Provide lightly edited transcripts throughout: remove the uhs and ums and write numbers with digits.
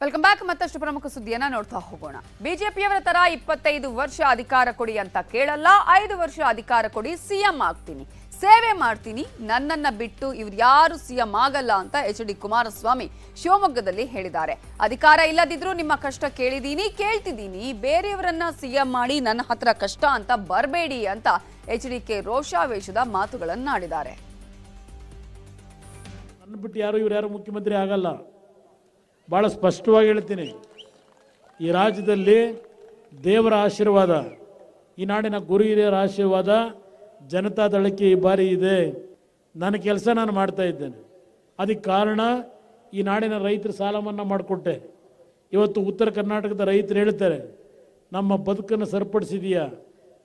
Welcome back. ಮತ್ತಷ್ಟು ಪ್ರಮುಖ ಸುದ್ದಿಯನ್ನ ನೋಡ್ತಾ ಹೋಗೋಣ. ಬಿಜೆಪಿಯವರ ತರ 25 ವರ್ಷ ಅಧಿಕಾರ ಕೊಡಿ ಅಂತ ಕೇಳಲ್ಲ, 5 ವರ್ಷ ಅಧಿಕಾರ ಕೊಡಿ, ಸಿಎಂ ಆಗ್ತೀನಿ, ಸೇವೆ ಮಾಡ್ತೀನಿ, ನನ್ನನ್ನ ಬಿಟ್ಟು ಇವ್ರು ಯಾರು ಸಿಎಂ ಆಗಲ್ಲ ಅಂತ ಎಚ್.ಡಿ. ಕುಮಾರಸ್ವಾಮಿ ಶಿವಮೊಗ್ಗದಲ್ಲಿ ಹೇಳಿದ್ದಾರೆ. ಅಧಿಕಾರ ಇಲ್ಲದಿದ್ರು ನಿಮ್ಮ ಕಷ್ಟ ಕೇಳ್ತಿದ್ದೀನಿ, ಬೇರೆಯವರನ್ನ ಸಿಎಂ ಮಾಡಿ ನನ್ನ ಹತ್ರ ಕಷ್ಟ ಅಂತ ಬರಬೇಡಿ ಅಂತ ಎಚ್.ಡಿ.ಕೆ ರೋಷಾವೇಶದ ಮಾತುಗಳನ್ನಾಡಿದ್ದಾರೆ. ನನ್ನ ಬಿಟ್ಟು ಯಾರು ಮುಖ್ಯಮಂತ್ರಿ ಆಗಲ್ಲ. ಭಾಳ ಸ್ಪಷ್ಟವಾಗಿ ಹೇಳ್ತೀನಿ, ಈ ರಾಜ್ಯದಲ್ಲಿ ದೇವರ ಆಶೀರ್ವಾದ, ಈ ನಾಡಿನ ಗುರು ಹಿರಿಯರ ಆಶೀರ್ವಾದ ಜನತಾದಳಕ್ಕೆ ಈ ಬಾರಿ ಇದೆ. ನನ್ನ ಕೆಲಸ ನಾನು ಮಾಡ್ತಾ ಇದ್ದೇನೆ. ಅದಕ್ಕೆ ಕಾರಣ ಈ ನಾಡಿನ ರೈತರ ಸಾಲ ಮನ್ನಾ ಮಾಡಿಕೊಟ್ಟೆ. ಇವತ್ತು ಉತ್ತರ ಕರ್ನಾಟಕದ ರೈತರು ಹೇಳ್ತಾರೆ, ನಮ್ಮ ಬದುಕನ್ನು ಸರಿಪಡಿಸಿದೆಯಾ,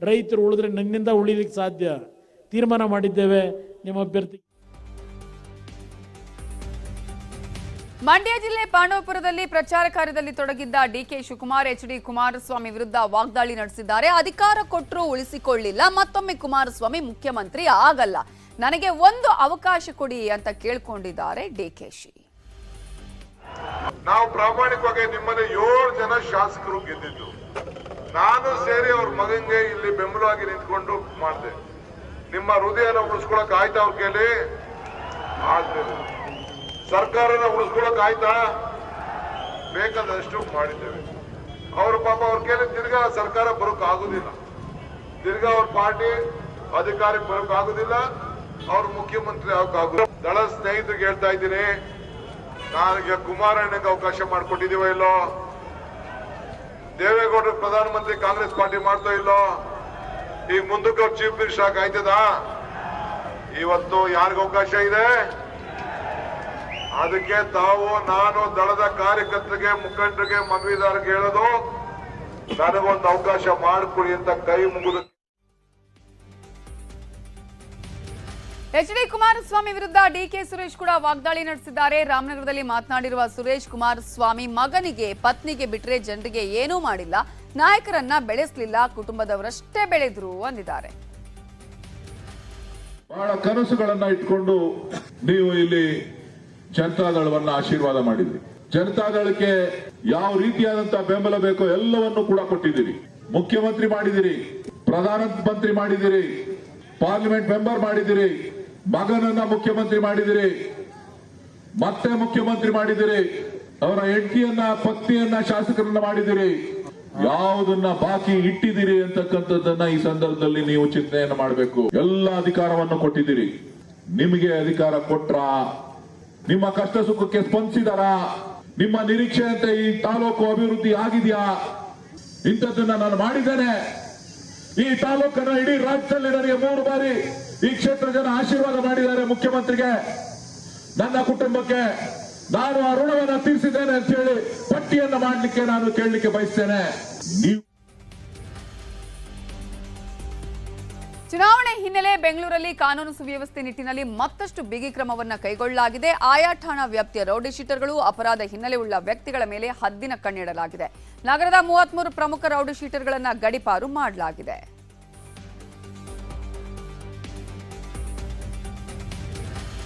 ರೈತರು ಉಳಿದ್ರೆ ನನ್ನಿಂದ ಉಳಿಲಿಕ್ಕೆ ಸಾಧ್ಯ, ತೀರ್ಮಾನ ಮಾಡಿದ್ದೇವೆ, ನಿಮ್ಮ ಅಭ್ಯರ್ಥಿ. ಮಂಡ್ಯ ಜಿಲ್ಲೆ ಪಾಂಡವಪುರದಲ್ಲಿ ಪ್ರಚಾರ ಕಾರ್ಯದಲ್ಲಿ ತೊಡಗಿದ್ದ ಡಿಕೆ ಶಿವಕುಮಾರ್ ಎಚ್.ಡಿ. ಕುಮಾರಸ್ವಾಮಿ ವಿರುದ್ಧ ವಾಗ್ದಾಳಿ ನಡೆಸಿದ್ದಾರೆ. ಅಧಿಕಾರ ಕೊಟ್ಟರೂ ಉಳಿಸಿಕೊಳ್ಳಿಲ್ಲ, ಮತ್ತೊಮ್ಮೆ ಕುಮಾರಸ್ವಾಮಿ ಮುಖ್ಯಮಂತ್ರಿ ಆಗಲ್ಲ, ನನಗೆ ಒಂದು ಅವಕಾಶ ಕೊಡಿ ಅಂತ ಕೇಳ್ಕೊಂಡಿದ್ದಾರೆ ಡಿಕೆಶಿ. ನಾವು ಪ್ರಾಮಾಣಿಕವಾಗಿ ನಿಮ್ಮಲ್ಲಿ 7 ಜನ ಶಾಸಕರು ಗೆದ್ದಿದ್ದು, ನಾನು ಸೇರಿ ಅವ್ರ ಮಗನಿಗೆ ಇಲ್ಲಿ ಬೆಂಬಲವಾಗಿ ನಿಂತ್ಕೊಂಡು ಮಾಡಿದೆ. ನಿಮ್ಮ ಹೃದಯನ ಉಳಿಸ್ಕೊಳಕ್ ಆಯ್ತಾ? ಅವ್ರ ಕೈಲಿ ಆಗ್ಲಿಲ್ಲ. ಸರ್ಕಾರನ ಉಳಿಸ್ಕೊಳಕ್ ಆಯ್ತಾ? ಬೇಕಾದಷ್ಟು ಮಾಡಿದ್ದೇವೆ. ಅವ್ರ ಪಾಪ ಅವ್ರ ಕೈಲಿ ತಿರ್ಗಾ ಸರ್ಕಾರ ಬರೋಕ್ ಆಗುದಿಲ್ಲ, ತಿರ್ಗಾ ಅವ್ರ ಪಾರ್ಟಿ ಅಧಿಕಾರಕ್ಕೆ ಬರೋಕ್ ಆಗುದಿಲ್ಲ, ಅವ್ರ ಮುಖ್ಯಮಂತ್ರಿ ಆಗೋಕ್ಕಾಗುದಿಲ್ಲ. ದಳ ಸ್ನೇಹಿತರಿಗೆ ಹೇಳ್ತಾ ಇದ್ದೀನಿ, ನನಗೆ ಕುಮಾರಣ್ಣಗೆ ಅವಕಾಶ ಮಾಡಿಕೊಟ್ಟಿದೀವ ಇಲ್ಲೋ, ದೇವೇಗೌಡರು ಪ್ರಧಾನಮಂತ್ರಿ ಕಾಂಗ್ರೆಸ್ ಪಾರ್ಟಿ ಮಾಡ್ತಾ ಇಲ್ಲೋ, ಈಗ ಮುಂದಕ್ಕೆ ಅವ್ರು ಚೀಫ್ ಮಿನಿಸ್ಟರ್ ಆಗಿ ಆಯ್ತದ? ಇವತ್ತು ಯಾರಿಗ ಅವಕಾಶ ಇದೆ? ಅದಕ್ಕೆ ನಾನು ದಳದ ಕಾರ್ಯಕರ್ತರಿಗೆ, ಮುಖಂಡರಿಗೆ, ಮನವಿದಾರರಿಗೆ ಹೇಳೋದು, ನನಗೊಂದು ಅವಕಾಶ ಮಾಡಿಕೊಡಿ ಅಂತ ಕೈ ಮುಗಿದು. ಎಚ್.ಡಿ. ಕುಮಾರಸ್ವಾಮಿ ವಿರುದ್ಧ ಡಿಕೆ ಸುರೇಶ್ ಕೂಡ ವಾಗ್ದಾಳಿ ನಡೆಸಿದ್ದಾರೆ. ರಾಮನಗರದಲ್ಲಿ ಮಾತನಾಡಿರುವ ಸುರೇಶ್, ಕುಮಾರಸ್ವಾಮಿ ಮಗನಿಗೆ, ಪತ್ನಿಗೆ ಬಿಟ್ರೆ ಜನರಿಗೆ ಏನೂ ಮಾಡಿಲ್ಲ, ನಾಯಕರನ್ನ ಬೆಳೆಸಲಿಲ್ಲ, ಕುಟುಂಬದವರಷ್ಟೇ ಬೆಳೆದ್ರು ಅಂದಿದ್ದಾರೆ. ಬಹಳ ಕನಸುಗಳನ್ನ ಇಟ್ಕೊಂಡು ನೀವು ಇಲ್ಲಿ ಜನತಾದಳವನ್ನ ಆಶೀರ್ವಾದ ಮಾಡಿದ್ರಿ. ಜನತಾದಳಕ್ಕೆ ಯಾವ ರೀತಿಯಾದಂತಹ ಬೆಂಬಲ ಬೇಕೋ ಎಲ್ಲವನ್ನು ಕೂಡ ಕೊಟ್ಟಿದ್ದೀರಿ. ಮುಖ್ಯಮಂತ್ರಿ ಮಾಡಿದಿರಿ, ಪ್ರಧಾನಮಂತ್ರಿ ಮಾಡಿದಿರಿ, ಪಾರ್ಲಿಮೆಂಟ್ ಮೆಂಬರ್ ಮಾಡಿದಿರಿ, ಮಗನನ್ನ ಮುಖ್ಯಮಂತ್ರಿ ಮಾಡಿದಿರಿ, ಮತ್ತೆ ಮುಖ್ಯಮಂತ್ರಿ ಮಾಡಿದಿರಿ, ಅವರ ಹೆಂಡತಿಯನ್ನ, ಪತ್ನಿಯನ್ನ ಶಾಸಕರನ್ನ ಮಾಡಿದಿರಿ. ಯಾವುದನ್ನ ಬಾಕಿ ಇಟ್ಟಿದ್ದೀರಿ ಅಂತಕ್ಕಂಥದ್ದನ್ನ ಈ ಸಂದರ್ಭದಲ್ಲಿ ನೀವು ಚಿಂತನೆಯನ್ನು ಮಾಡಬೇಕು. ಎಲ್ಲ ಅಧಿಕಾರವನ್ನು ಕೊಟ್ಟಿದ್ದೀರಿ. ನಿಮಗೆ ಅಧಿಕಾರ ಕೊಟ್ರ, ನಿಮ್ಮ ಕಷ್ಟ ಸುಖಕ್ಕೆ ಸ್ಪಂದಿಸಿದಾರ, ನಿಮ್ಮ ನಿರೀಕ್ಷೆಯಂತೆ ಈ ತಾಲೂಕು ಅಭಿವೃದ್ಧಿ ಆಗಿದೆಯಾ? ಇಂಥದ್ದನ್ನ ನಾನು ಮಾಡಿದ್ದೇನೆ. ಈ ತಾಲೂಕನ್ನ ಇಡೀ ರಾಜ್ಯದಲ್ಲಿ ನನಗೆ 3 ಬಾರಿ ಈ ಕ್ಷೇತ್ರ ಜನ ಆಶೀರ್ವಾದ ಮಾಡಿದ್ದಾರೆ. ಮುಖ್ಯಮಂತ್ರಿಗೆ, ನನ್ನ ಕುಟುಂಬಕ್ಕೆ ನಾನು ಆ ಋಣವನ್ನು ತೀರಿಸಿದ್ದೇನೆ ಅಂತ ಹೇಳಿ ಪಟ್ಟಿಯನ್ನ ಮಾಡಲಿಕ್ಕೆ ನಾನು ಕೇಳಲಿಕ್ಕೆ ಬಯಸ್ತೇನೆ. ಚುನಾವಣೆ ಹಿನ್ನೆಲೆ ಬೆಂಗಳೂರಲ್ಲಿ ಕಾನೂನು ಸುವ್ಯವಸ್ಥೆ ನಿಟ್ಟಿನಲ್ಲಿ ಮತ್ತಷ್ಟು ಬಿಗಿ ಕ್ರಮವನ್ನು ಕೈಗೊಳ್ಳಲಾಗಿದೆ. ಆಯಾ ಠಾಣಾ ವ್ಯಾಪ್ತಿಯ ರೌಡಿ ಶೀಟರ್ಗಳು, ಅಪರಾಧ ಹಿನ್ನೆಲೆ ಉಳ್ಳ ವ್ಯಕ್ತಿಗಳ ಮೇಲೆ ಹದ್ದಿನ ಕಣ್ಣಿಡಲಾಗಿದೆ. ನಗರದ 33 ಪ್ರಮುಖ ರೌಡಿ ಶೀಟರ್ಗಳನ್ನು ಗಡೀಪಾರು ಮಾಡಲಾಗಿದೆ.